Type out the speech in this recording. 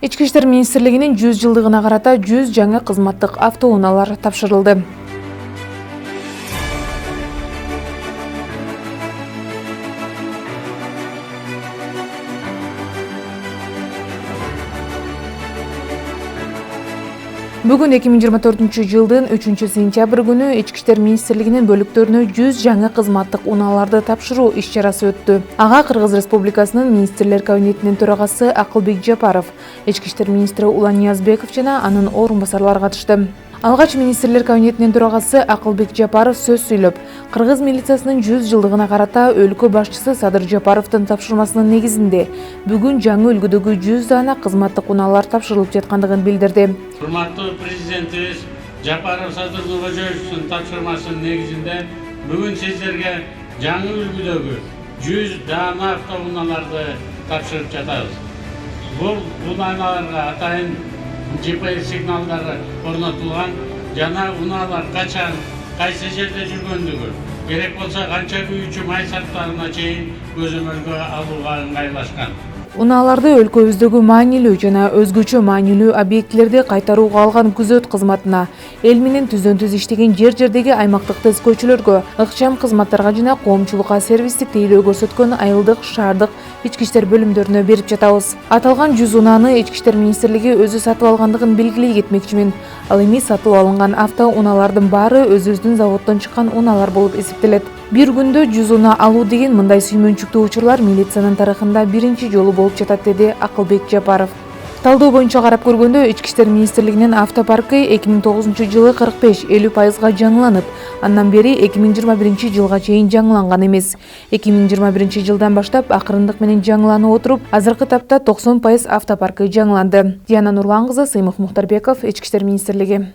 Ички иштер министрлигинин 100 жылдыгына карата 100 жаңы кызматтык автоунаалар тапшырылды. Бүгүн 2024 жылдын 3-сентябрь күнү Ички иштер министрлигинин бөлүктөрүнө 100 жаңы кызматтык унааларды тапшыруу иш-чарасы өттү. Ага Кыргыз Республикасынын министрлер кабинетинин төрагасы Акылбек Жапаров, Ички иштер министри Улан Ниязбеков жана анын орун басарлары катышты. Алгач министрлер кабинетинин төрагасы Акылбек Жапаров сөз сүйлөп, Кыргыз милициясынын 100 жылдыгына карата өлкө башчысы Садыр Жапаровдун тапшырмасынын негизинде бүгүн жаңы үлгүдөгү 100 дана кызматтык унаалар тапшырылып жаткандыгын билдирди. Урматтуу президентибиз Жапаров Садыр Нуркожоевичтин тапшырмасынын негизинде бүгүн сиздерге жаңы үлгүдөгү 100 дана автоунааларды тапшырып жатабыз. Бул унааларга атайын GPS сигналдары орнотулган, жана унаалар качан, кайсы жерде жүргөндүгү, керек болсо канча күйүүчү май сактарына чейин көзөмөлгө алууга ыңгайлашкан. Унааларды өлкөбүздөгү маанилүү жана өзгөчө маанилүү объектилерди кайтарууга алган күзөт кызматына, эл менен түздөн-түз иштеген жер-жердеги аймактык тескөөчүлөргө, ыкчам кызматтарга жана коомчулукка сервистик тейлөө көрсөткөн айылдык, шаардык ички иштер бөлүмдөрүнө берип жатабыз. Аталган 100 унааны Ички иштер министрлиги өзү сатып алгандыгын белгилей кетмекчимин. Ал эми сатылып алынган автоунаалардын баары өзүбүздүн заводдон чыккан унаалар болуп эсептелет. Бир күндө 100 унаа алуу деген мындай сүймөнчүктүү учурлар милициянын тарыхында биринчи жолу болуп жатат, деди Акылбек Жапаров. Талдоо боюнча карап көргөндө Ички иштер министрлигинин автопаркы 2009 жылы 45-50% жаңыланып, андан бери 2021 жылга чейин жаңыланган эмес. 2021 жылдан баштап акырындык менен жаңыланып отуруп, азыркы тапта 90% автопаркы жаңыланды. Диана Нурлан кызы, Сыймык Мухтарбеков, Ички иштер министрлиги.